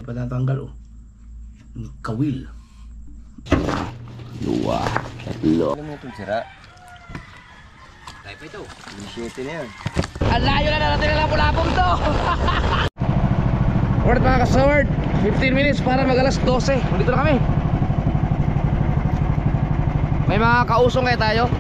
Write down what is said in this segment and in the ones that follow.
pa natanggal oh. Kawil. 2, 3. Alam mo itong sira? Tayo pa ito. 7 na yan. Ang layo na natin na labong to. Alright mga kasaward, 15 minutes para mag-alas 12. Nandito na kami. May mga kausong kaya tayo?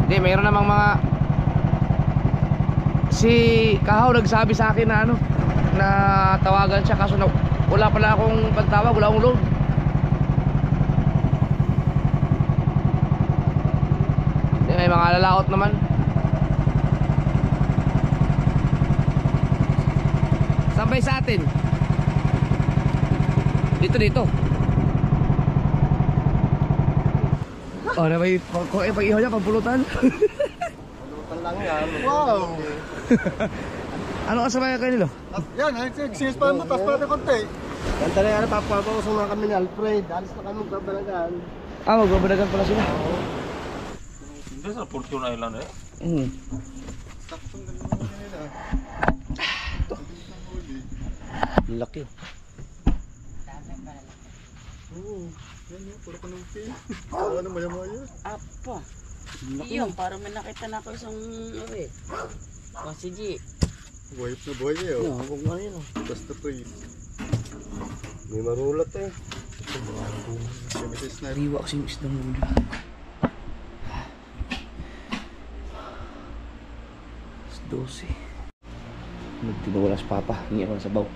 Hindi, mayroon namang mga... Si Kahaw nagsabi sa akin na ano, na tawagan siya kaso na, wala pala akong pagtawag, wala akong load. Hindi, may mga lalaot naman. Sabay sa atin. Dito. Oh, na may pag-ihaw niya, pagpulutan. Pulutan lang yan. Wow! Ano kasabay kayo nilo? Yan, since pa mo, tapos pa konti. Ganda na yan, papapausong na kami ni Alfred. Alis na kami magbabalagan. Ah, magbabalagan pala sila. Hindi sa Fortune Island eh. Saktong ganun naman nila. Laki. Oo, yan yun, puro kanumpi. Ano maya-maya? Apa? Iyon, parang may nakita na ako isang Kasi G. Buhay na buhay eh. Ano, kung ano yun. Basta pa yun. May marulat eh. Nariwa kasi yung isdang muna. Alas 12. Nagtinawala si Papa. Hingi ako ng sabaw.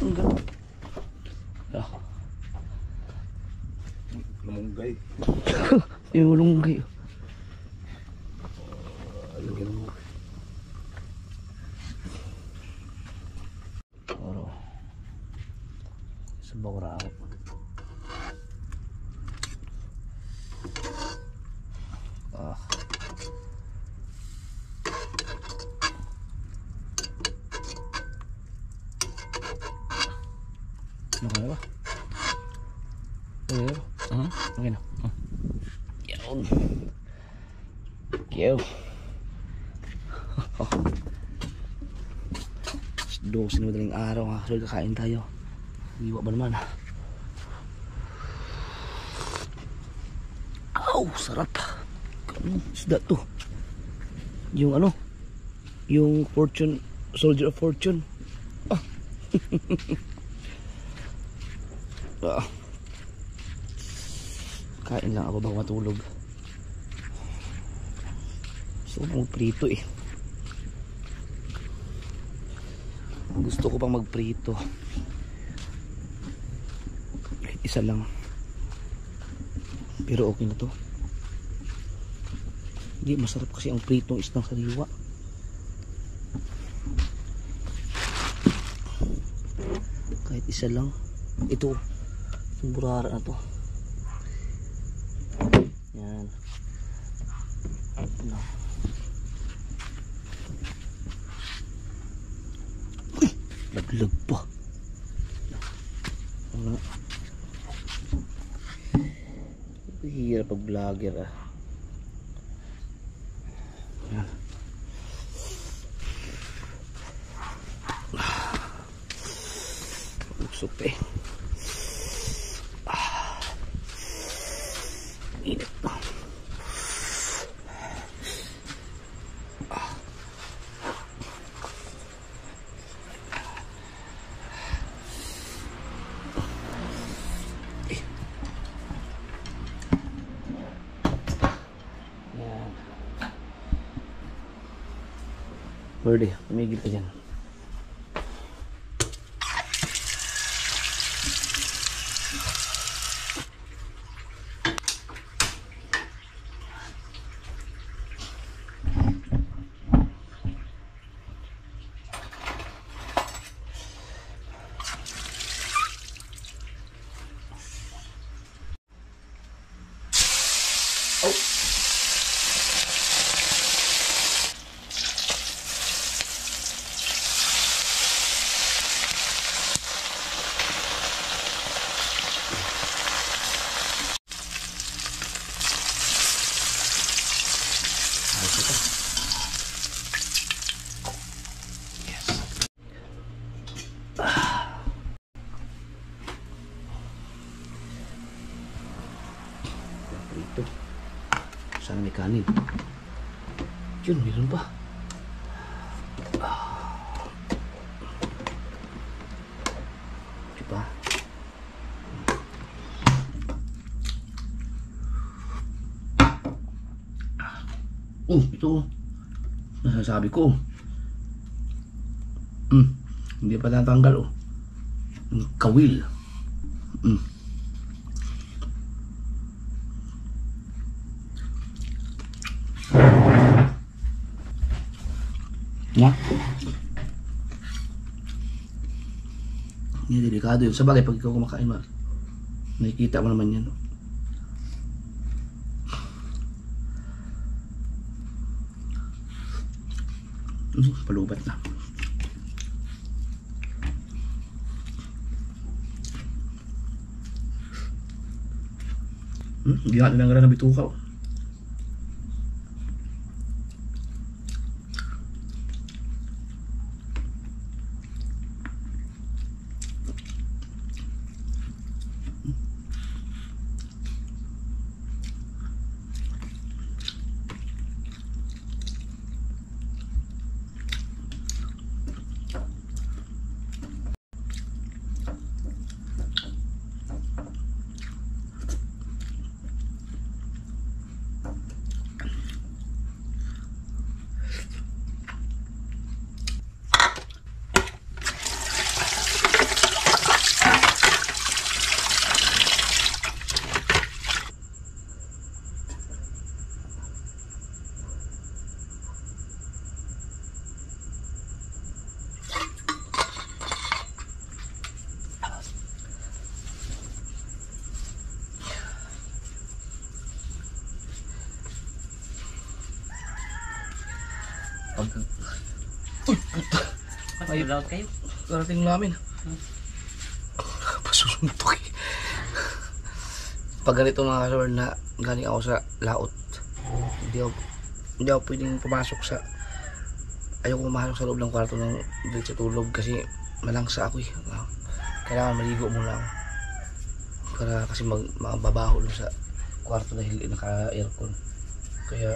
Ang ganda. Namunggay. Yung ulunggay. Oro. Sabaw raw. Okay ba? Okay ba? Okay na. Yun. Kiyo. 12 na madaling araw nga. So, kakain tayo. Iwa ba naman? Aw, sarap. Anong isda to? Yung ano? Yung Fortune, Soldier of Fortune. Ah. Kain lang ako bago matulog. So magprito eh. Gusto ko pang magprito. Kahit isa lang. Pero okay na to. Hindi, masarap kasi ang pritong isdang sariwa. Kahit isa lang. Ito yung burara na to. Yan. No. Uy! Laglag pa. Wala. Hirap pag vlogger ah. Yan. Luksok eh. Init na. Birdie, tumigil ka dyan. Sana may kanin. Yun, meron pa. Diba? Ito. Nasasabi ko. Hindi pa natanggal oh. Kawil. Nga. Hindi, delikado yun. Sabagay, pag ikaw kumakain, nakikita mo naman yan. Palubat na. Hindi nga tinanggalan ng bituka oh. May vlog kayo? Karating namin. Pasusuntok eh. Pag ganito mga kasawar na galing ako sa laot, hindi ako pwedeng pumasok sa, ayoko pumasok sa loob ng kwarto ng dito sa tulog kasi malangsa ako eh. Kailangan maligo muna ako para kasi mababaho sa kwarto dahil naka-aircon. Kaya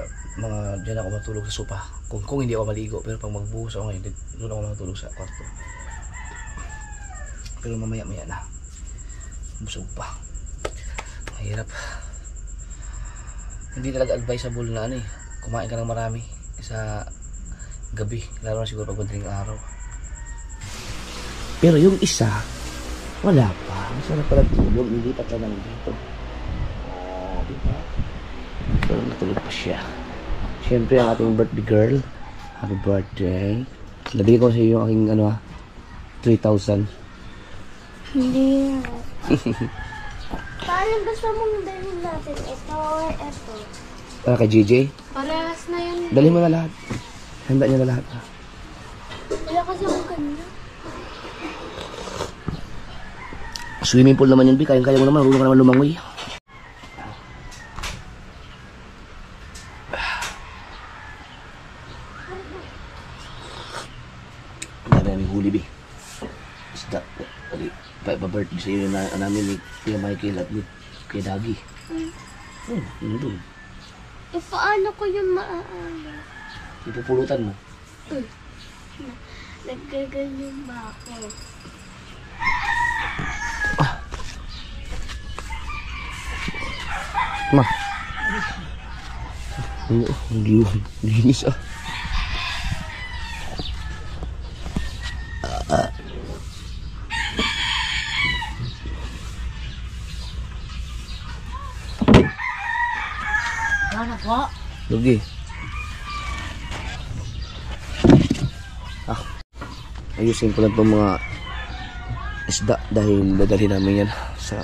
dyan ako matulog sa sopa kung hindi ako maligo, pero pag magbuhos ako ngayon doon ako matulog sa kwarto. Pero mamaya na busog pa, mahirap. Hindi talaga advisable na kumain ka ng marami sa gabi, lalo na siguro pag madaling araw. Pero yung isa wala pa, masarap pala tulog, hindi pa ka lang dito. Diba? Pero natulog pa siya. Siyempre ang ating birthday girl, happy birthday. Nabigay ko sa iyo yung aking 3,000. Hindi. Paano gusto mong dalhin natin? Ito or ito? Para kay JJ? Parehas na yun. Dalhin mo na lahat. Handa niya na lahat. Wala kasi akong kanina. Swimming pool naman yun, Bi. Kaya mo naman. Marunong ka naman lumangoy. Huli Bi. Isda. Pa-birthday sa iyo na namin ni Kuya Michael at ni Kuya Dagi. Yun doon. E paano ko yung maaano? Ipupulutan mo. Nagkaganyan ba ako? Ma. Ang linis ah. Ano po? Lugi. Ayusin ko lang itong mga isda dahil dadalhin namin yan sa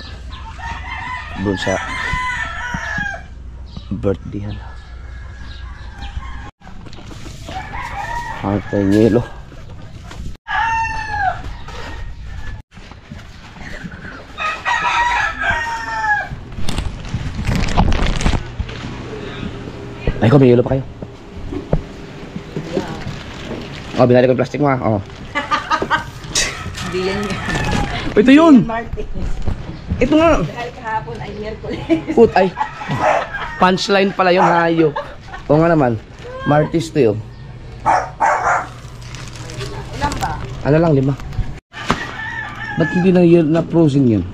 doon sa birthday yan. Harta yung yelo. Ay ko, may yelo pa kayo. Oh, binali ko yung plastic mo ha. Oh. Hindi yan yan. Ito yun! Martin. Ito nga! Dahil kahapon ay Miyerkules. Put ay! Punchline pala yung hayop. O nga naman, Martis to yun. Ilan ba? Ano lang, 5. Ba't hindi na frozen yun?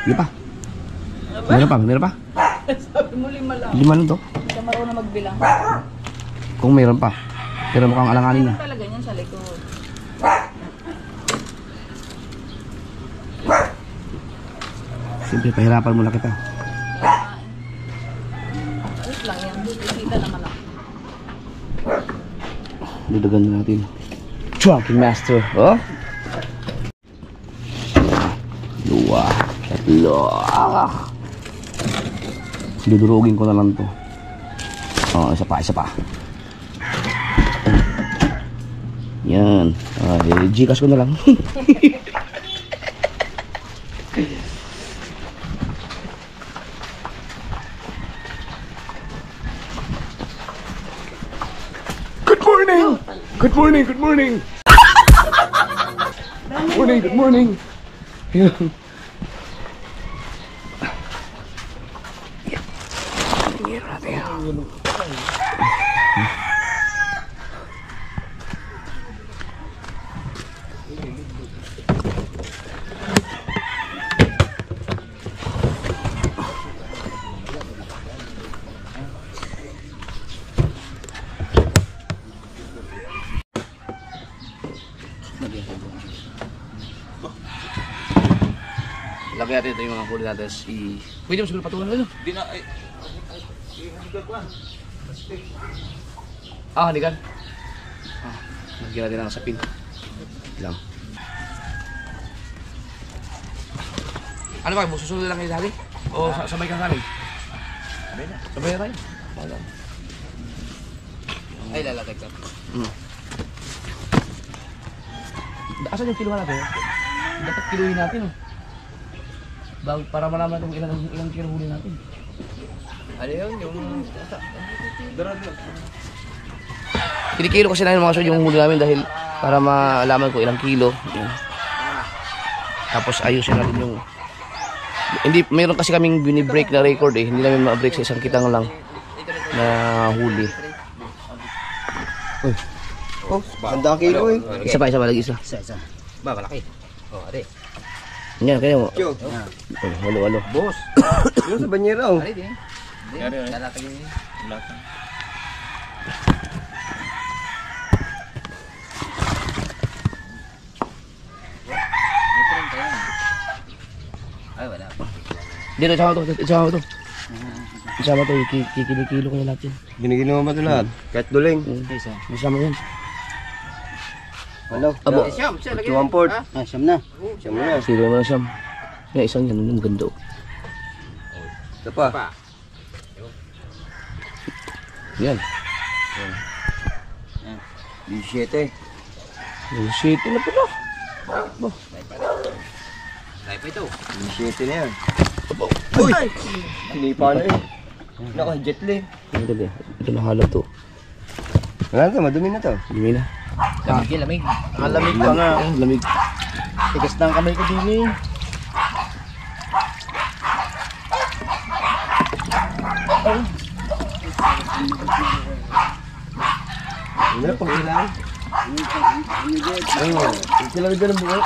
Lima. Meron pa. Sabi mo 5 lang. 5 lang to. Hindi ka marunong magbilang. Kung meron pa. Pero mukhang alanganin na. Talaga yan sa likod. Siyempre, pahirapan muna kita. Ayos lang yan. Kita naman ako. Dudagan na natin. Trucking master. Oh? 2, 3. Dudurugin ko na lang to. Oh, isa pa. Yan. Gcash ko na lang. Good morning. Good morning. Good morning. Yan. Lagay natin ito yung mga huli natin. Pwede mo siguro patulan ano? Di na, ay. Hinigal ko Hanigan. Lagyan natin ng sapin. Lang. Ano ba? Susunod lang kayo sa atin? O sabay ka sa amin? Sabay na tayo. Ay, lalagay ka. Asan yung kiluhan natin? Dapat kiluhin natin. Para malaman natin ilang kilo huli natin. Ano yun? Yung... Kinikilo kasi namin mga sir yung huli namin dahil para malaman ko ilang kilo. Yan. Tapos ayusin natin yung... Hindi, mayroon kasi kaming binibreak na record eh. Hindi namin ma-break sa isang kitang lang na huli. Uy. Oh, 100 kilo eh. Isa pa, lagi isa. Isa. Ba, malaki. Oh, ate. Yan, kaya mo. Yo. Walo. Boss. Yung sa banyera oh. Ari din. Lalaki yun. Ay, wala pa. Dito, isama to. Isama to, kikilo ko na lahat yan. Giniginawa mo ito lahat. Kahit duling. Isama yan. Ano? Abo. Siyam, siya lagi. 2-1-4. Siyam na. Siya mo na. Sige mo na siyam. Yan, isang yan, maganda. Ito pa. Yan. 17. Yung city na pala. Tayo pa ito. 17 na yan. Uy! Sinipa na eh. Naka, jetli. Ito na halap to. Wala na, madumi na to. Dumi na. Lamig. Lamig pa nga. Lamig. Tigas na ang kamay ko din eh. Hindi na, pag kailangan. Ayun, kailangan dyan ang buhay.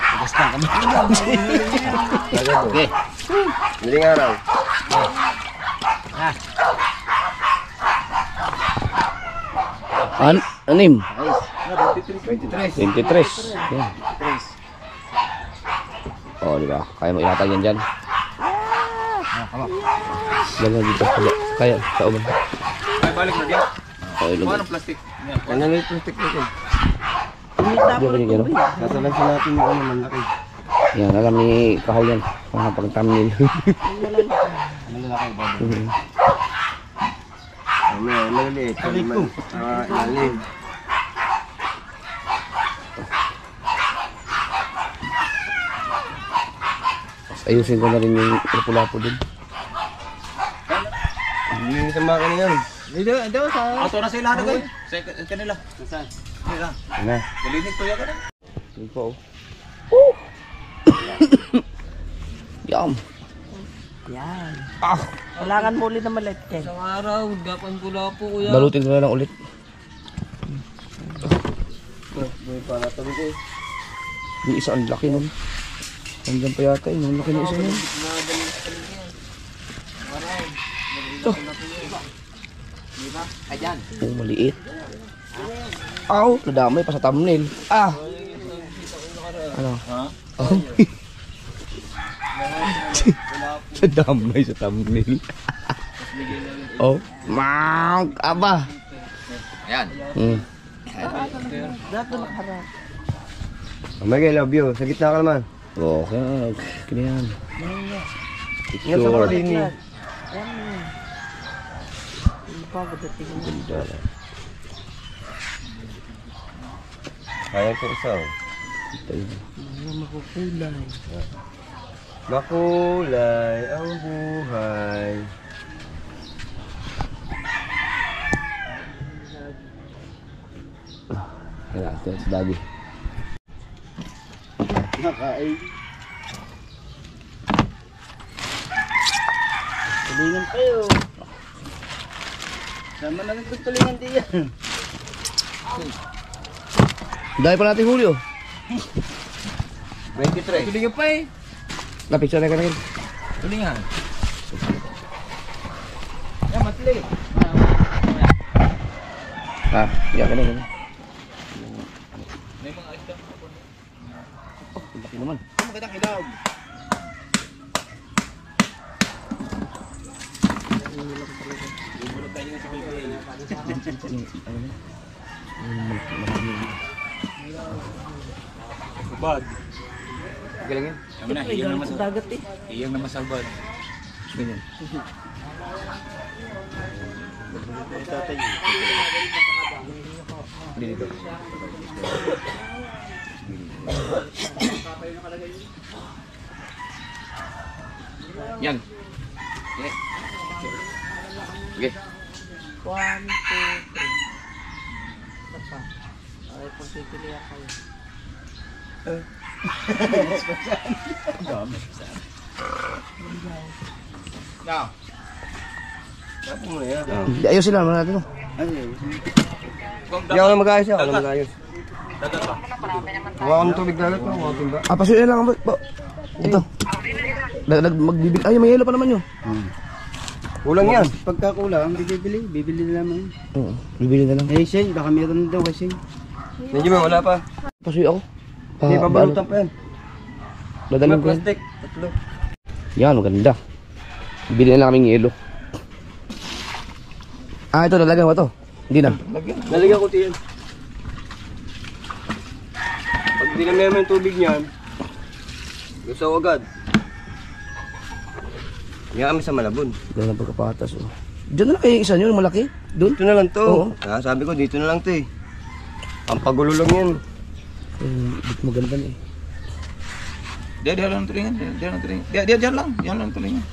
Tigas na kami. Okay. Miling araw. Anim? 23. 23. Yan. Oh, di ba? Kaya mo ihatag yan dyan. Lagyan dito. Kaya, sa uman. Ay, balik na diyan. Oh, ilog. Anong plastic? Ano na yung plastic natin? Di ba yung Kasalansin natin yung ano man laki. Yan, alam ni Kahoy yan. Mga pag-thumbnail. Maliliit. Lalim. ayusin ko na rin yung lapu-lapu dun. Hindi sa makina yan. Ito sa... Ato na sila na kayo. Sa kanila. Saan? Sila. Na. Kulinis to ya ka na. Yun po. Oh. Yum. Yan. Ah. Kailangan mo ulit na maliit eh. Isang araw, gapan ko lang po kuya. Balutin ko na lang ulit. May panatabi ko. Yung isa ang laki nun. Nandyan pa yata yun. Ang laki ng isa nun. Ito. Ayan. Oh, maliit. Aw, nadamay pa sa thumbnail. Ah. Ano? Ha? Oh. Nadamay sa thumbnail. Oh. Mang. Aba. Ayan. Dato nakaharap. Omega, love you. Sa gitna ka naman. Okay. Kinihan. Ingat sa mga rini. Yan. Hindi pa ako dating. Kaya ko isa. Mga makukulay. Makulay ang buhay. Kaya ito sa dagi. Nakain. Tulingan kayo. Sama na rin tulingan din yan. Dahil pa natin Julio. 23. Tulingan pa eh. Napicture na ka na rin. Tulingan. Yan, matli. Ah, yan ka na rin. May mga isda. Oh, laki naman. Magandang hilaw. Bad. Galing yan. Kami na, iyang naman Sa sa dagat eh. iyang naman sa bad. Ganyan. Hindi dito. Yan. Okay. Okay. 1, 2, 3. Isa pa. Ay, pagpipili ako. Now. Dapat mo na yan. Ayusin lang naman natin. Oh. Hindi ako na mag-ayos yan. Ako na mag-ayos. Dagat pa. Huwag akong tubig dagat mo. Huwag akong ba? Ah, pasuyin lang. Ito. Magbibig. Ay, may yelo pa naman yun. Kulang yan. Pagka kulang, bibili na naman. Oo. Bibili na lang. Eh, Shane, baka meron daw kasi. Medyo may wala pa. Pasuyin ako. Hindi pa balutan pa yan. Dadalhin May ko yan. plastic. Tatlo. Yan, maganda. Bili na lang kaming yelo. Ah, ito, lalagyan mo to. Hindi na. Nalagyan ko tiyan. Pag dinamihan mo yung tubig niyan, gusto agad. Yan kami sa Malabon. Ganun ang pagkapatas. Oh. Diyan na lang kayo yung isa nyo, yung malaki. Doon. Dito na lang to. Oo. Ah, sabi ko, dito na lang to eh. Ang pagulo lang yan. Dito maganda na eh. Dia lang tulingan. Dia lang tulingan. Dia lang. Dia lang tulingan.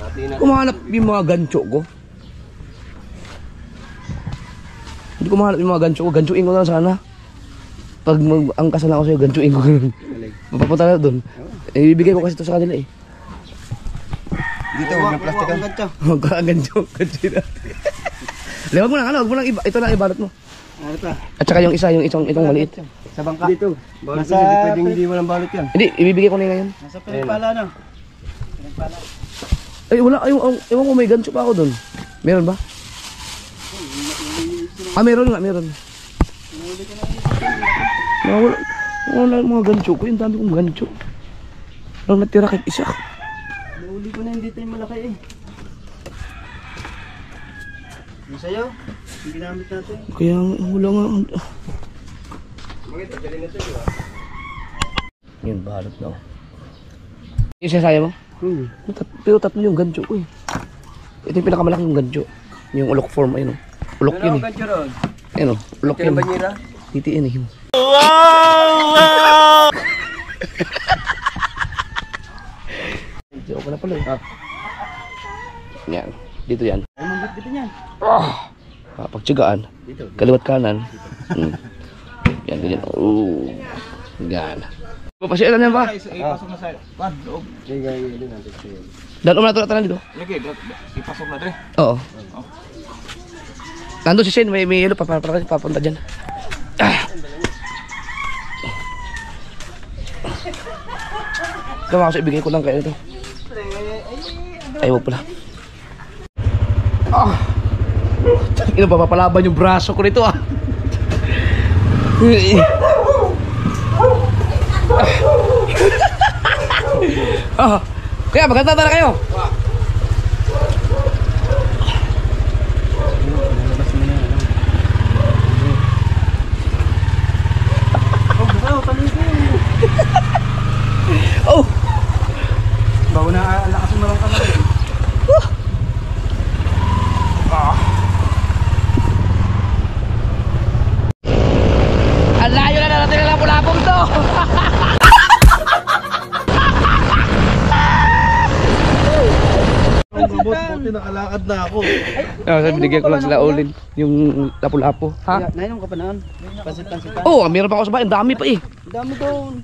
Hati na. Kumahanap yung mga gancho ko. Hindi ko mahanap yung mga gancho ko. Ganchoin ko na lang sana. Pag mag-angkas na ako sa'yo, ganchoin ko ganun. Mapapunta na doon. Ibibigay ko kasi ito sa kanila eh. Dito, huwag na plastikan. Huwag ka gancho. Ganchoin natin. Wag mo lang, ano? Wag mo lang, ito lang ibalot mo. Ano pa? At saka yung isa, itong maliit. Sa bangka. Dito. Balot Nasa- hindi pwedeng hindi walang balot yan. Hindi, ibibigay ko na yun ngayon. Nasa pinagpala na. Pinagpala. Ay, wala. Ewan ko, may gancho pa ako doon. Meron ba? Ah, meron nga, meron. Wala mga gancho ko. Yung dami kong gancho. Walang natira kahit isa. Nauli ko na yung dito yung malaki eh. Yung sa'yo, yung ginamit natin. Kaya wala nga. Yun, balot na ako. Yung sasaya mo? Pero tatlo yung gancho ko eh. Ito yung pinakamalaking gancho. Yung ulok form, ayun o. Ulok yun eh. Gancho ron. Ayun o, ulok Kaya yun. banyera? Titi yun eh. Joke na pala eh. Yan. Dito yan. Ay, manggit dito niyan. Pagtsagaan. Kaliwat kanan. Yan, ganyan. Yan. Papasyalan yan ba? Ipasok na sa loob. Sige, yun natin siya. Danon mo na ito dito. Lagi, ipasok na dre. Oo. Nandun si Shane, may yelo pa para papunta dyan. Kama kasi ibigay ko lang kayo ito. Ay, wag pala. Ino ba mapalaban yung braso ko nito Kaya maganda na kayo. Oh, Bago na lakas mo lang ka na. ang layo na natin na lapong to. Ang robot, buti nakalakad na ako. Binigyan ko lang sila ulin yung lapu-lapo. Ha? Nainom ka pa noon? Pansit-pansit pa. Oh, meron pa ako sa bahay. Ang dami pa eh. Dami doon.